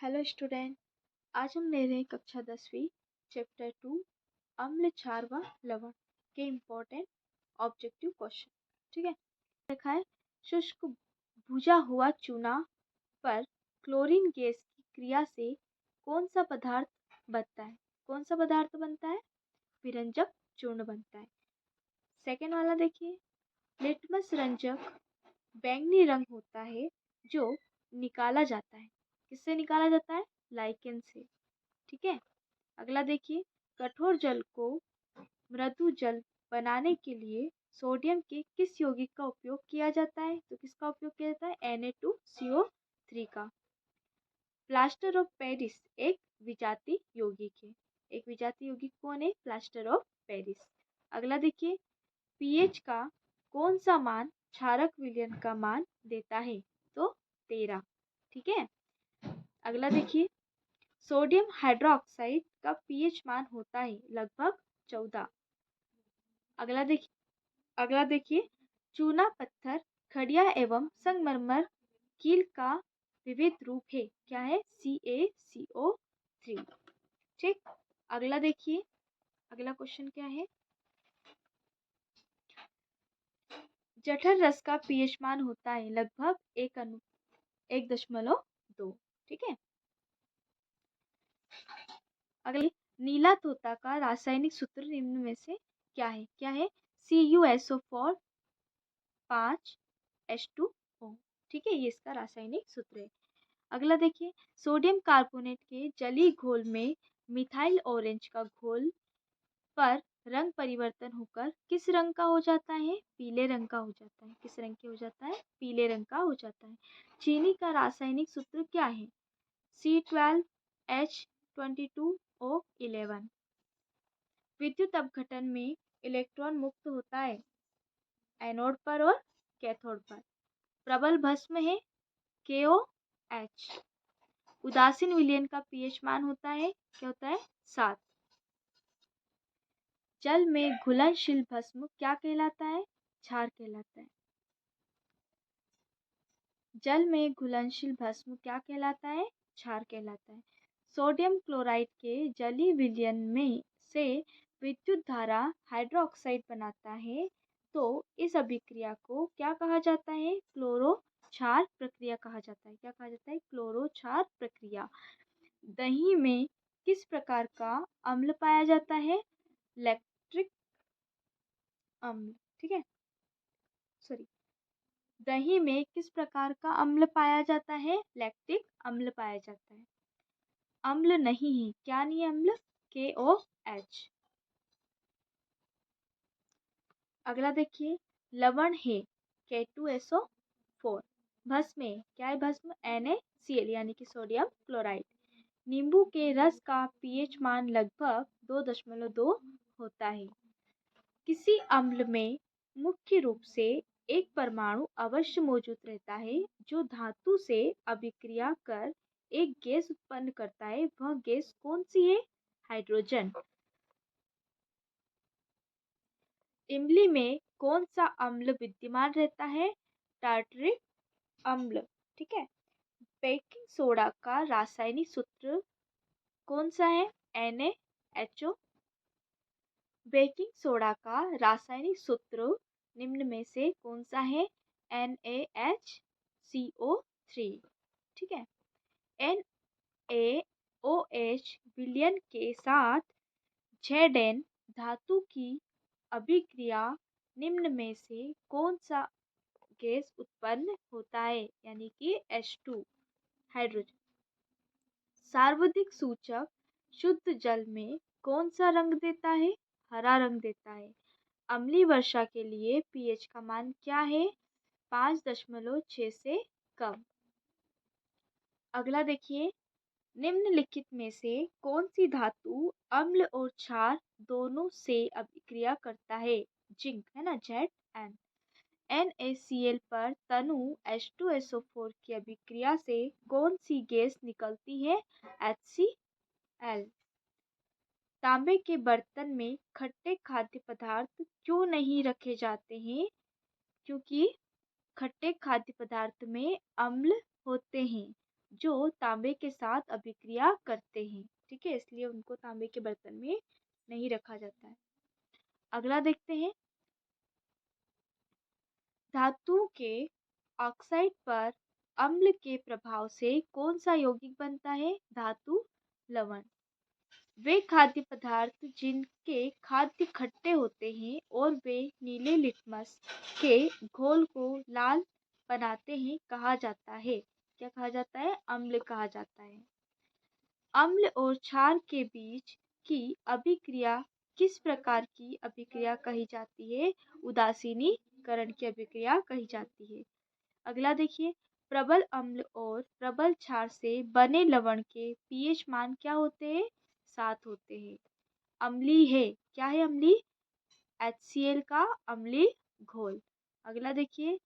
Hello student. आज हम ले रहे हैं कक्षा 10वीं चैप्टर 2 अम्ल क्षार व लवण के इम्पोर्टेंट ऑब्जेक्टिव क्वेश्चन। ठीक है, लिखा है शुष्क भुजा हुआ चूना पर क्लोरीन गैस की क्रिया से कौन सा पदार्थ बनता है? कौन सा पदार्थ बनता है? विरंजक चूर्ण बनता है। सेकेंड वाला देखिए, लिटमस रंजक बैंगनी रंग होता है जो निकाला जाता है। किससे निकाला जाता है? लाइकेन से। ठीक है, अगला देखिए, कठोर जल को मृदु जल बनाने के लिए सोडियम के किस यौगिक का उपयोग किया जाता है? तो किसका उपयोग किया जाता है? Na2CO3 का। प्लास्टर ऑफ पेरिस एक विजातीय यौगिक है। एक विजातीय यौगिक कौन है? Plaster of Paris. अगला देखिए, पीएच का कौन सा मान क्षारक विलयन का मान देता है? तो 13। ठीक है, अगला देखिए, सोडियम हाइड्रोक्साइड का पीएच मान होता है लगभग 14। अगला देखिए, चूना पत्थर खड़िया एवं संगमरमर कील का विविध रूप है। क्या है? CaCO3। ठीक, अगला देखिए, अगला क्वेश्चन क्या है? जठर रस का पीएच मान होता है लगभग 1.2। ठीक है, अगले, नीला तोता का रासायनिक सूत्र निम्न में से क्या है? क्या है? CuSO4 5H2O। ठीक है, ये इसका रासायनिक सूत्र है। अगला देखिए, सोडियम कार्बोनेट के जलीय घोल में मिथाइल ऑरेंज का घोल पर रंग परिवर्तन होकर किस रंग का हो जाता है? पीले रंग का हो जाता है। किस रंग के हो जाता है? पीले रंग का हो जाता है। चीनी का रासायनिक सूत्र क्या है? C12H22O11। विद्युत अपघटन में इलेक्ट्रॉन मुक्त होता है एनोड पर और कैथोड पर। प्रबल भस्म है KOH। उदासीन विलयन का पीएच मान होता है, क्या होता है? 7। जल में घुलनशील भस्म क्या कहलाता है? क्षार कहलाता है। जल में घुलनशील भस्म क्या कहलाता है? क्षार कहलाता है। सोडियम क्लोराइड के जलीय विलयन में से विद्युत धारा हाइड्रोक्साइड बनाता है, तो इस अभिक्रिया को क्या कहा जाता है? क्लोरो क्षार प्रक्रिया कहा जाता है। क्या कहा जाता है? क्लोरो क्षार प्रक्रिया। दही में किस प्रकार का अम्ल पाया जाता है? लैक्टिक अम्ल। ठीक है, सॉरी, दही में किस प्रकार का अम्ल पाया जाता है? लैक्टिक अम्ल पाया जाता है। अम्ल नहीं है, क्या नहीं है? अम्ल KOH। अगला देखिए, लवण है K2SO4। भस्म है, क्या है? भस्म NaCl यानी कि सोडियम क्लोराइड। नींबू के रस का पीएच मान लगभग 2.2 होता है। किसी अम्ल में मुख्य रूप से एक परमाणु अवश्य मौजूद रहता है जो धातु से अभिक्रिया कर एक गैस उत्पन्न करता है। वह गैस कौन सी है? हाइड्रोजन। इमली में कौन सा अम्ल विद्यमान रहता है? टार्टरिक अम्ल। ठीक है, बेकिंग सोडा का रासायनिक सूत्र कौन सा है? NaHO। बेकिंग सोडा का रासायनिक सूत्र निम्न में से कौन सा है? NaHCO3। ठीक है, NaOH विलयन के साथ Zn धातु की अभिक्रिया निम्न में से कौन सा गैस उत्पन्न होता है? यानी कि H2 हाइड्रोजन। सार्वधिक सूचक शुद्ध जल में कौन सा रंग देता है? हरा रंग देता है। अम्लीय वर्षा के लिए पीएच का मान क्या है? 5.6 से कम। अगला देखिए, निम्नलिखित में से कौन सी धातु अम्ल और क्षार दोनों से अभिक्रिया करता है? जिंक है ना, Zn। NaCl पर तनु H2SO4 की अभिक्रिया से कौन सी गैस निकलती है? HCl। तांबे के बर्तन में खट्टे खाद्य पदार्थ क्यों नहीं रखे जाते हैं? क्योंकि खट्टे खाद्य पदार्थ में अम्ल होते हैं जो तांबे के साथ अभिक्रिया करते हैं। ठीक है, इसलिए उनको तांबे के बर्तन में नहीं रखा जाता है। अगला देखते हैं, धातु के ऑक्साइड पर अम्ल के प्रभाव से कौन सा यौगिक बनता है? धातु लवण। वे खाद्य पदार्थ जिनके खाद्य खट्टे होते हैं और वे नीले लिटमस के घोल को लाल बनाते हैं कहा जाता है। क्या कहा जाता है? अम्ल कहा जाता है। अम्ल और क्षार के बीच की अभिक्रिया किस प्रकार की अभिक्रिया कही जाती है? उदासीनीकरण की अभिक्रिया कही जाती है। अगला देखिए, प्रबल अम्ल और प्रबल क्षार से बने लवण के पीएच मान क्या होते हैं? 7 होते हैं। अम्लीय है, क्या है अम्लीय? HCl का अम्लीय घोल। अगला देखिए,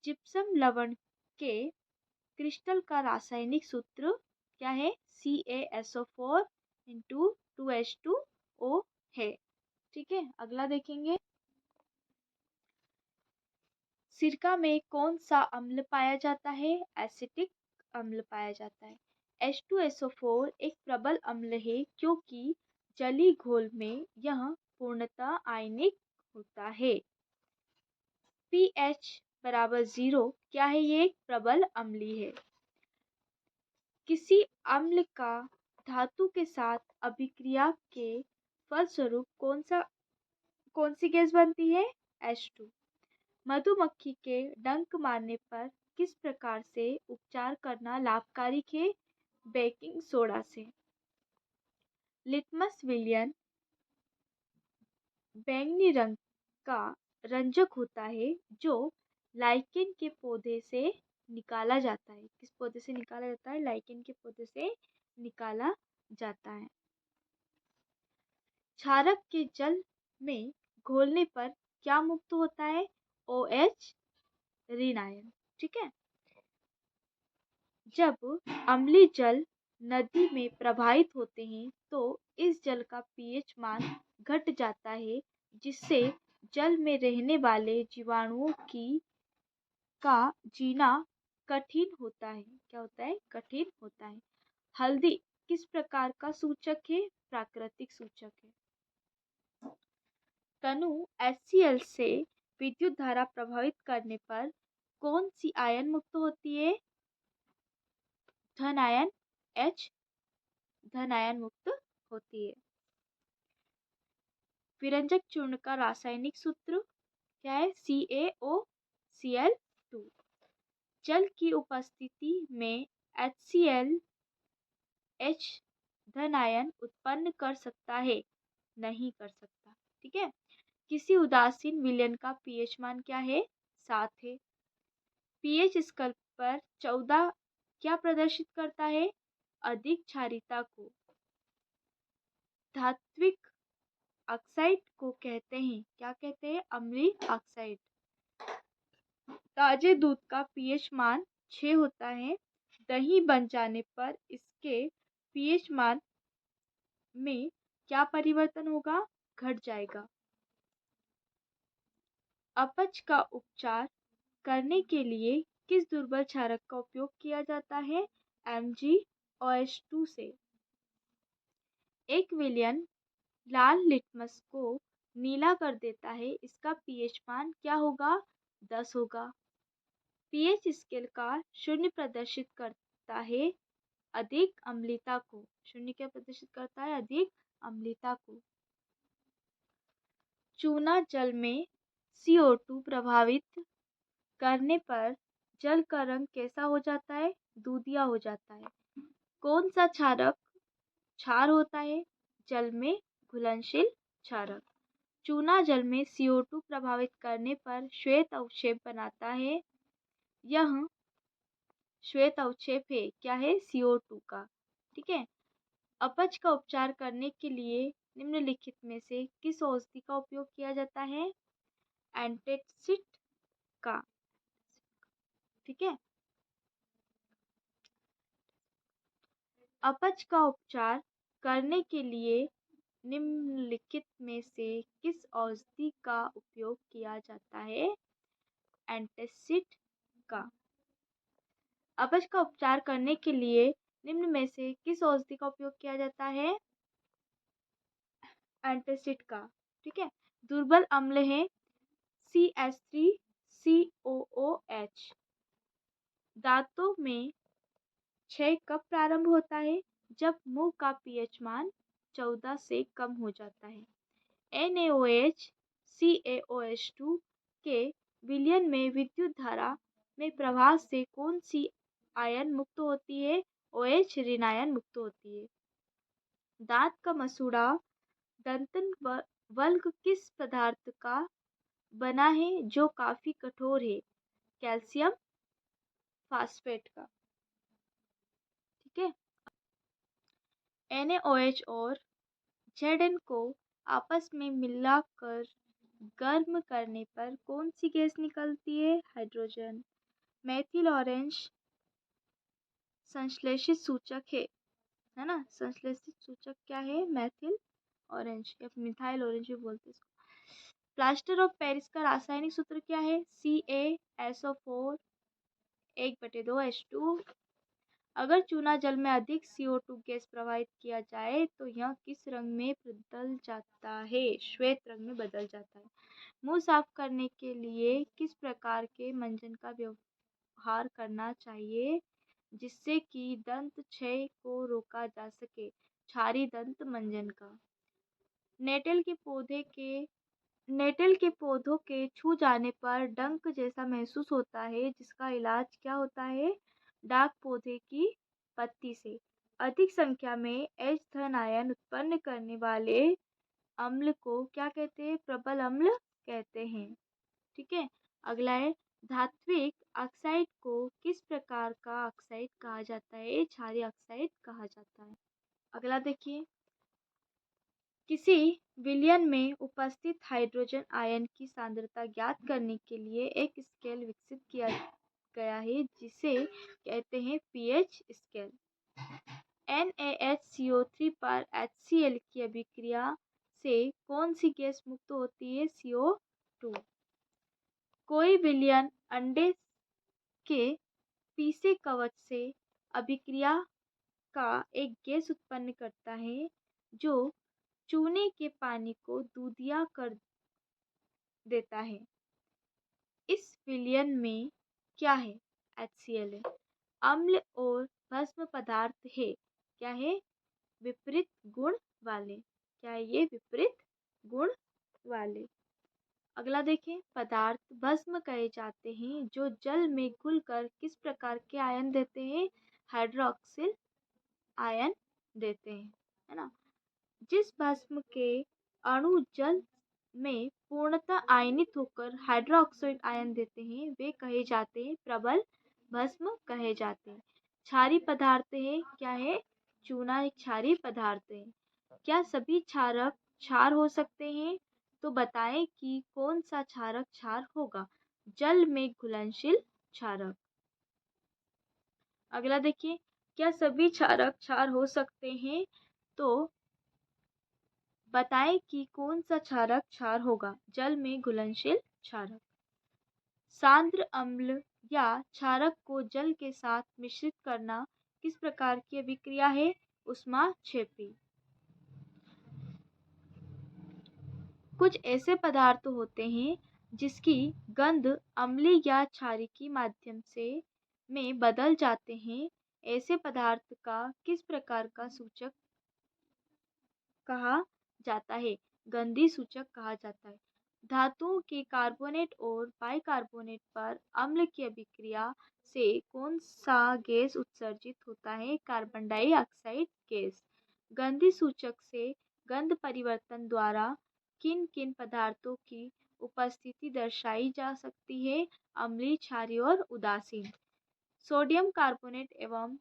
जिप्सम लवण के क्रिस्टल का रासायनिक सूत्र क्या है? CaSO4 इंटू 2H2O है। ठीक है, अगला देखेंगे, सिरका में कौन सा अम्ल पाया जाता है? एसिटिक अम्ल पाया जाता है। H2SO4 एक प्रबल अम्ल है क्योंकि जलीय घोल में यह पूर्णतः आयनिक होता है। pH बराबर 0 क्या है? ये एक प्रबल अम्लीय है। किसी अम्ल का धातु के साथ अभिक्रिया के फलस्वरूप कौन सी गैस बनती है? H2। मधुमक्खी के डंक मारने पर किस प्रकार से उपचार करना लाभकारी है? बेकिंग सोडा से। लिटमस विलयन बैंगनी रंग का रंजक होता है जो लाइकेन के पौधे से निकाला जाता है। किस पौधे से निकाला जाता है? लाइकेन के पौधे से निकाला जाता है। क्षारक के जल में घोलने पर क्या मुक्त होता है? OH ऋण आयन। ठीक है, जब अम्लीय जल नदी में प्रवाहित होते हैं तो इस जल का pH मान घट जाता है जिससे जल में रहने वाले जीवाणुओं का जीना कठिन होता है। क्या होता है? कठिन होता है। हल्दी किस प्रकार का सूचक है? प्राकृतिक सूचक है। तनु HCl से विद्युत धारा प्रभावित करने पर कौन सी आयन मुक्त होती है? धन आयन H धन आयन मुक्त होती है। विरंजक चूर्ण का रासायनिक सूत्र क्या है? CaOCl2। जल की उपस्थिति में HCl H धन आयन उत्पन्न कर सकता है? नहीं कर सकता। ठीक है, किसी उदासीन विलयन का pH मान क्या है? 7 है। pH स्केल पर 14 क्या प्रदर्शित करता है? अधिक क्षारीयता को। धात्विक ऑक्साइड को कहते हैं, क्या कहते हैं? अम्लीय ऑक्साइड। ताजे दूध का pH मान 6 होता है। दही बन जाने पर इसके pH मान में क्या परिवर्तन होगा? घट जाएगा। अपच का उपचार करने के लिए किस दुर्बल क्षारक का उपयोग किया जाता है? MgOH2 से। एक विलयन लाल लिटमस को नीला कर देता है, इसका pH मान क्या होगा? 10 होगा। pH स्केल का 0 प्रदर्शित करता है अधिक अम्लता को। 0 क्या प्रदर्शित करता है? अधिक अम्लता को। चूना जल में CO2 प्रभावित करने पर जल का रंग कैसा हो जाता है? दूधिया हो जाता है। कौन सा क्षारक क्षार होता है? जल में घुलनशील क्षारक। चूना जल में CO2 प्रभावित करने पर श्वेत अवक्षेप बनाता है। यह श्वेत अवक्षेप है, क्या है? CO2 का। ठीक है, अपच का उपचार करने के लिए निम्नलिखित में से किस औषधि का उपयोग किया जाता है? एंटासिड का। ठीक है, अपच का उपचार करने के लिए निम्नलिखित में से किस औषधि का उपयोग किया जाता है? एंटासिड का। अपच का उपचार करने के लिए निम्न में से किस औषधि का उपयोग किया जाता है? एंटासिड का। ठीक है। दुर्बल अम्ल है CH3COOH। दांतों में क्षय कब प्रारंभ होता है? जब मुंह का पीएच मान 14 से कम हो जाता है। NaOH CaOH2 के विलयन में विद्युत धारा में प्रवाह से कौन सी आयन मुक्त होती है? OH ऋणायन मुक्त होती है। दांत का मसूड़ा दंतन वल्क किस पदार्थ का बना है जो काफी कठोर है? कैल्शियम फास्फेट का। ठीक है। NaOH और Zn को आपस में मिलाकर गर्म करने पर कौन सी गैस निकलती है? हाइड्रोजन। मेथिल ऑरेंज संश्लेषित सूचक है ना। संश्लेषित सूचक क्या है? मेथिल ऑरेंज या मिथाइल ऑरेंज भी बोलते हैं इसको। प्लास्टर ऑफ पेरिस का रासायनिक सूत्र क्या है? CaSO4 1/2H2। अगर चूना जल में अधिक CO2 गैस प्रवाहित किया जाए तो यह किस रंग में बदल जाता है? श्वेत रंग में बदल जाता है। मुंह साफ करने के लिए किस प्रकार के मंजन का व्यवहार करना चाहिए जिससे कि दंत क्षय को रोका जा सके? क्षारी दंत मंजन का। नेटल के पौधे के नेटल के पौधों के छू जाने पर डंक जैसा महसूस होता है, जिसका इलाज क्या होता है? डाक पौधे की पत्ती से। अधिक संख्या में H धन आयन उत्पन्न करने वाले अम्ल को क्या कहते हैं? प्रबल अम्ल कहते हैं। ठीक है। अगला है धात्विक ऑक्साइड को किस प्रकार का ऑक्साइड कहा जाता है? क्षारीय ऑक्साइड कहा जाता है। अगला देखिए, किसी विलयन में उपस्थित हाइड्रोजन आयन की सांद्रता ज्ञात करने के लिए एक स्केल विकसित किया गया है जिसे कहते हैं पीएच स्केल। NaHCO3 पर HCl की अभिक्रिया से कौन सी गैस मुक्त होती है? CO2। कोई विलयन अंडे के पीसे कवच से अभिक्रिया का एक गैस उत्पन्न करता है जो चूने के पानी को दूधिया कर देता है। इस विलयन में क्या है? HCl है। अम्ल और भस्म पदार्थ है। क्या है? विपरीत गुण वाले। क्या है ये? विपरीत गुण वाले। अगला देखें, पदार्थ भस्म कहे जाते हैं जो जल में घुलकर किस प्रकार के आयन देते हैं? हाइड्रोक्सिल आयन देते हैं, है ना। जिस भस्म के अणु जल में पूर्णतः आयनित होकर हाइड्रोक्साइड आयन देते हैं वे कहे जाते हैं प्रबल भस्म कहे जाते हैं। क्षारीय पदार्थ है। क्या है? चूना एक क्षारीय पदार्थ है। क्या सभी क्षारक क्षार हो सकते हैं? तो बताएं कि कौन सा क्षारक क्षार होगा? जल में घुलनशील क्षारक। अगला देखिए, क्या सभी क्षारक क्षार हो सकते हैं? तो बताएं कि कौन सा क्षारक क्षार होगा? जल में घुलनशील क्षारक। सांद्र अम्ल या क्षारक को जल के साथ मिश्रित करना किस प्रकार की अभिक्रिया है? ऊष्माक्षेपी। कुछ ऐसे पदार्थ होते हैं जिसकी गंध अम्लीय या क्षारीय के माध्यम से में बदल जाते हैं। ऐसे पदार्थ का किस प्रकार का सूचक कहा जाता है? गंधी सूचक कहा जाता है। धातुओं के कार्बोनेट और बाइकार्बोनेट पर अम्ल की अभिक्रिया से कौन सा गैस उत्सर्जित होता है? Carbon dioxide gas. गंधी सूचक से गंध परिवर्तन द्वारा किन किन पदार्थों की उपस्थिति दर्शाई जा सकती है? अम्लीय, क्षारीय और उदासीन। सोडियम कार्बोनेट एवं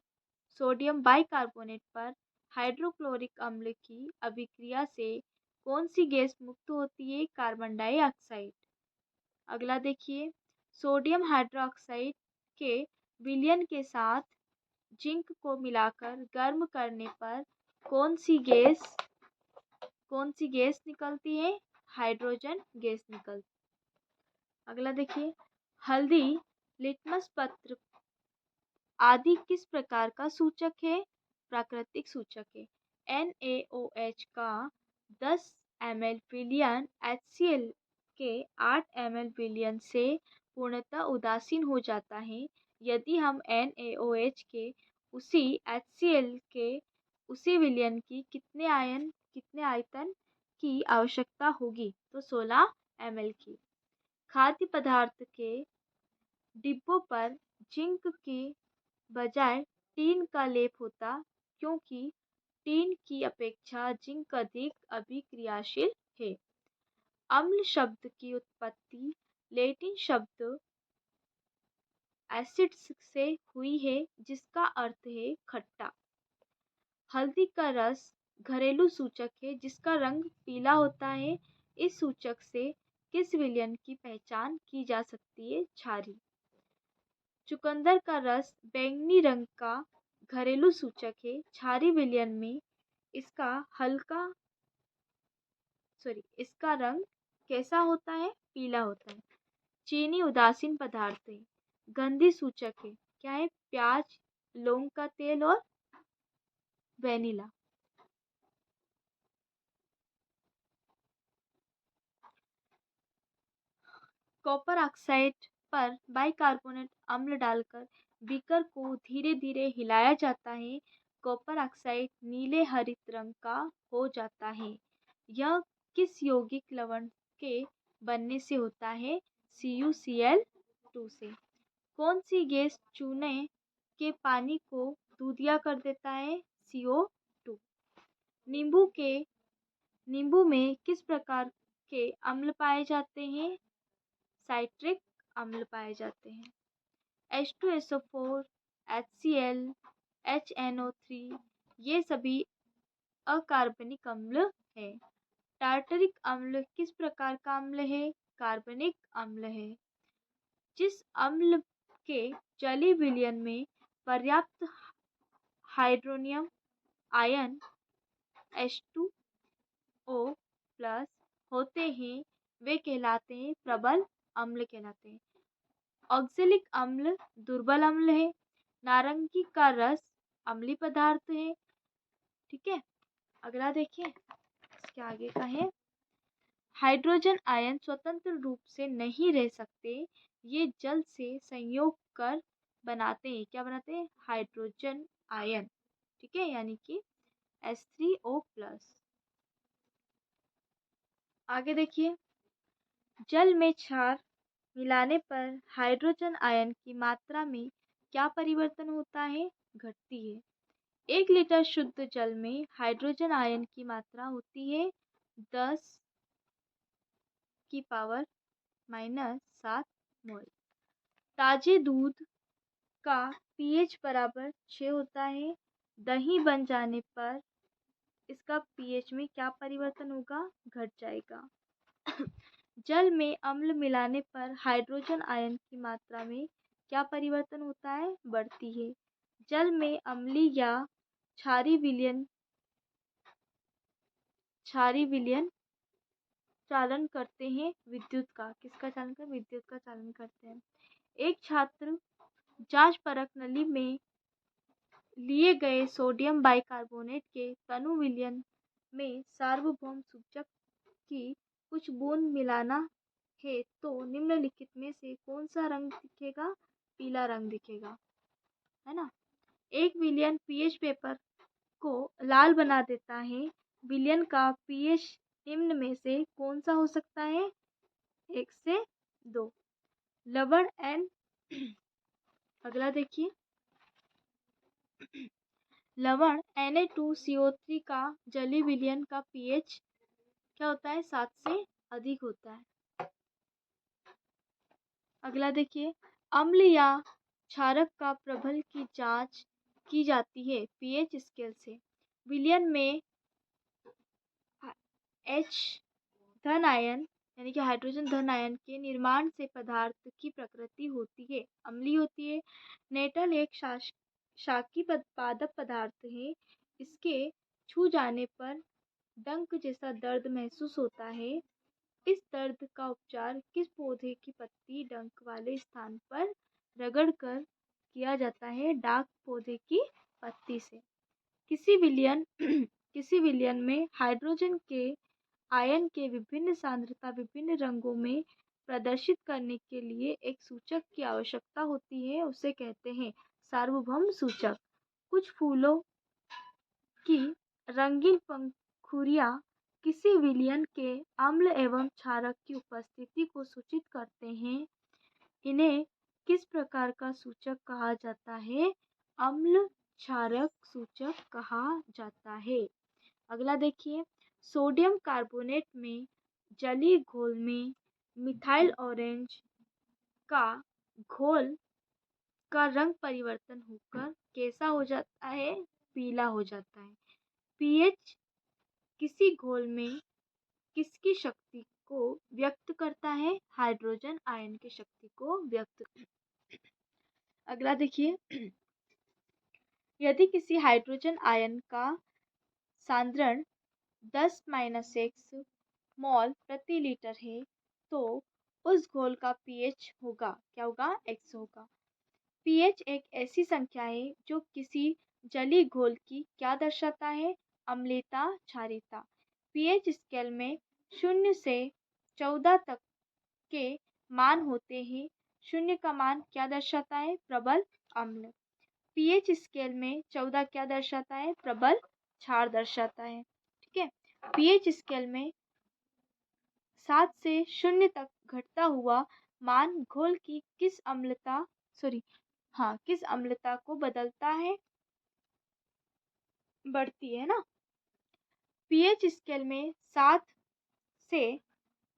सोडियम बाइकार्बोनेट पर हाइड्रोक्लोरिक अम्ल की अभिक्रिया से कौन सी गैस मुक्त होती है? Carbon dioxide. अगला देखिए, सोडियम हाइड्रोक्साइड के विलयन के साथ जिंक को मिलाकर गर्म करने पर कौन सी गैस निकलती है? हाइड्रोजन गैस निकलती। अगला देखिए, हल्दी लिटमस पत्र आदि किस प्रकार का सूचक है? प्राकृतिक सूचक है। NaOH का 10 ml विलयन HCl के 8 ml विलयन से पूर्णतः उदासीन हो जाता है। यदि हम NaOH के उसी HCl के उसी विलयन की कितने आयतन की आवश्यकता होगी? तो 16 ml की। खाद्य पदार्थ के डिब्बों पर जिंक के बजाय टीन का लेप होता, क्योंकि टीन की अपेक्षा जिंक अधिक अभिक्रियाशील है। अम्ल शब्द की उत्पत्ति लैटिन शब्द एसिड्स से हुई है, जिसका अर्थ है खट्टा। हल्दी का रस घरेलू सूचक है, जिसका रंग पीला होता है। इस सूचक से किस विलयन की पहचान की जा सकती है? क्षारीय। चुकंदर का रस बैंगनी रंग का घरेलू सूचक है। क्षारीय विलयन में इसका रंग कैसा होता है? पीला होता है। चीनी उदासीन पदार्थ है, गंधी सूचक है। क्या है? प्याज, लौंग का तेल और वेनिला। कॉपर ऑक्साइड पर बाइकार्बोनेट अम्ल डालकर बीकर को धीरे धीरे हिलाया जाता है। कॉपर ऑक्साइड नीले हरित रंग का हो जाता है। यह किस यौगिक लवण के बनने से होता है? CuCl2 से। कौन सी गैस चूने के पानी को दूधिया कर देता है? CO2। नींबू में किस प्रकार के अम्ल पाए जाते हैं? साइट्रिक अम्ल पाए जाते हैं। H2SO4, HCl, HNO3 ये सभी अकार्बनिक अम्ल है। टार्टरिक अम्ल किस प्रकार का अम्ल है? कार्बनिक अम्ल है। जिस अम्ल के जलीय विलयन में पर्याप्त हाइड्रोनियम आयन H2O प्लस होते हैं, वे कहलाते हैं प्रबल अम्ल कहलाते हैं। ऑक्जेलिक अम्ल दुर्बल अम्ल है। नारंगी का रस अम्लीय पदार्थ है। ठीक है, अगला देखिए, इसके आगे का है हाइड्रोजन आयन स्वतंत्र रूप से नहीं रह सकते, ये जल से संयोग कर बनाते हैं। क्या बनाते हैं? Hydrogen ion. ठीक है, यानी कि H3O प्लस। आगे देखिए, जल में क्षार मिलाने पर हाइड्रोजन आयन की मात्रा में क्या परिवर्तन होता है? घटती है। 1 लीटर शुद्ध जल में हाइड्रोजन आयन की मात्रा होती है 10 की पावर -7 मोल। ताजे दूध का pH बराबर 6 होता है। दही बन जाने पर इसका pH में क्या परिवर्तन होगा? घट जाएगा। जल में अम्ल मिलाने पर हाइड्रोजन आयन की मात्रा में क्या परिवर्तन होता है? बढ़ती है। जल में अम्लीय या क्षारीय विलयन चालन करते हैं विद्युत का। किसका चालन करते हैं? विद्युत का चालन करते हैं। एक छात्र जांच परख नली में लिए गए सोडियम बाइकार्बोनेट के तनु विलयन में सार्वभौम सूचक की कुछ बूंद मिलाना है, तो निम्नलिखित में से कौन सा रंग दिखेगा? पीला रंग दिखेगा, है ना। एक विलयन पीएच पेपर को लाल बना देता है। विलयन का पीएच निम्न में से कौन सा हो सकता है? 1 से 2। लवण एन अगला देखिए, लवण Na2CO3 का जलीय विलयन का पीएच क्या होता है? 7 से अधिक होता है। अगला देखिए, अम्ल या क्षारक का प्रबल की जांच की जाती है पीएच स्केल से। विलयन में H धन आयन यानी कि हाइड्रोजन धन आयन के निर्माण से पदार्थ की प्रकृति होती है, अम्लीय होती है। नेटल एक शाकी पादप पदार्थ है। इसके छू जाने पर डंक जैसा दर्द महसूस होता है। इस दर्द का उपचार किस पौधे की पत्ती डंक वाले स्थान पर रगड़कर किया जाता है डाक पौधे की पत्ती से। किसी विलयन किसी विलयन में हाइड्रोजन के आयन के विभिन्न सांद्रता विभिन्न रंगों में प्रदर्शित करने के लिए एक सूचक की आवश्यकता होती है, उसे कहते हैं सार्वभौम सूचक। कुछ फूलों की रंगीन पंखुड़ियां किसी विलयन के अम्ल एवं क्षारक की उपस्थिति को सूचित करते हैं। इन्हें किस प्रकार का सूचक कहा जाता है? अम्ल क्षारक सूचक कहा जाता है। अगला देखिए, सोडियम कार्बोनेट में जलीय घोल में मिथाइल ऑरेंज का घोल का रंग परिवर्तन होकर कैसा हो जाता है? पीला हो जाता है। पीएच किसी घोल में किसकी शक्ति को व्यक्त करता है? हाइड्रोजन आयन की शक्ति को व्यक्त। अगला देखिए, यदि किसी हाइड्रोजन आयन का सांद्रण 10-x मोल प्रति लीटर है तो उस घोल का पीएच होगा, क्या होगा? x होगा। पीएच एक ऐसी संख्या है जो किसी जलीय घोल की क्या दर्शाता है? अम्लता, क्षारीयता। पीएच स्केल में 0 से 14 तक के मान होते हैं। 0 का मान क्या दर्शाता है? प्रबल अम्ल। पीएच स्केल में 14 क्या दर्शाता है? प्रबल क्षार दर्शाता है। ठीक है। पीएच स्केल में 7 से 0 तक घटता हुआ मान घोल की किस अम्लता को बदलता है? बढ़ती है ना। पीएच स्केल में 7 से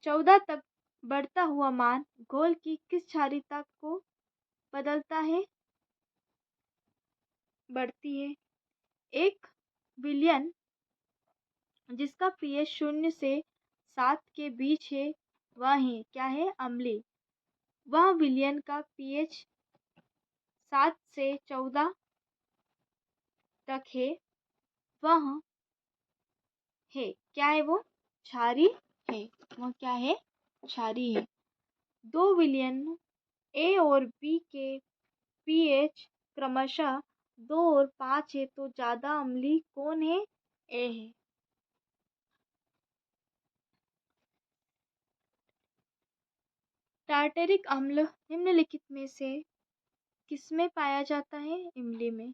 14 तक बढ़ता हुआ मान घोल की किस क्षारीयता को बदलता है? बढ़ती है। एक विलयन जिसका पीएच 0 से 7 के बीच है वह है, क्या है? अम्लीय। वह विलयन का पीएच 7 से 14 तक है वह है, क्या है? वो क्षारीय है। वह क्या है? क्षारीय है। दो विलयन ए और बी के पीएच क्रमशः 2 और 5 है तो ज्यादा अम्लीय कौन है? ए है। टार्टेरिक अम्ल निम्नलिखित में से किसमें पाया जाता है? इमली में।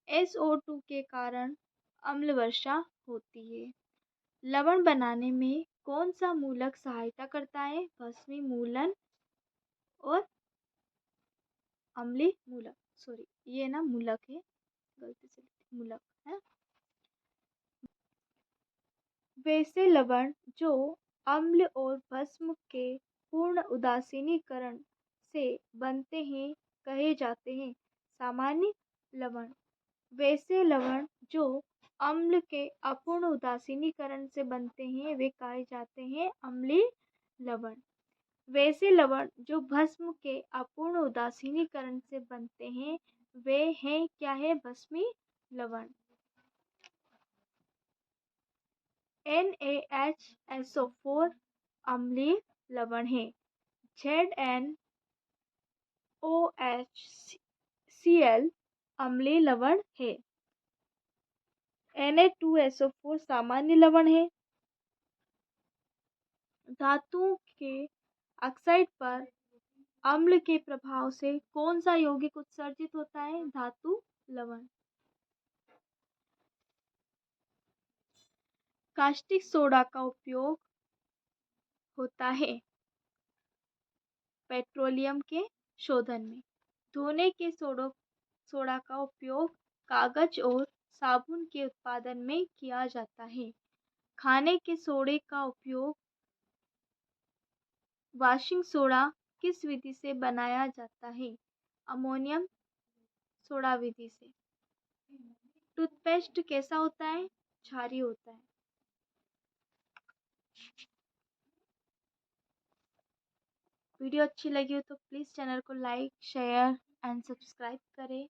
SO2 के कारण अम्ल वर्षा होती है। लवण बनाने में कौन सा मूलक सहायता करता है? भस्मी मूलन और अम्लीय मूलक। सॉरी, ये ना मूलक है, गलती से मूलक है। वैसे लवण जो अम्ल और भस्म के पूर्ण उदासीनीकरण से बनते हैं कहे जाते हैं सामान्य लवण। वैसे लवण जो अम्ल के अपूर्ण उदासीनीकरण से बनते हैं वे कहे जाते हैं अम्लीय लवण। वैसे लवण जो भस्म के अपूर्ण उदासीनीकरण से बनते हैं वे हैं, क्या है? भस्मी लवण। NaHSO4 अम्लीय लवण है। ZnOHCl अम्लीय लवण है। Na2SO4 सामान्य लवण है। धातुओं के ऑक्साइड पर अम्ल के प्रभाव से कौन सा यौगिक उत्सर्जित होता है? धातु लवण। कास्टिक सोडा का उपयोग होता है पेट्रोलियम के शोधन में। धोने के सोडा का उपयोग कागज और साबुन के उत्पादन में किया जाता है। खाने के सोडे का उपयोग वॉशिंग सोडा किस विधि से बनाया जाता है? अमोनियम सोडा विधि से। टूथपेस्ट कैसा होता है? क्षारीय होता है। वीडियो अच्छी लगी हो तो प्लीज़ चैनल को लाइक, शेयर एंड सब्सक्राइब करें।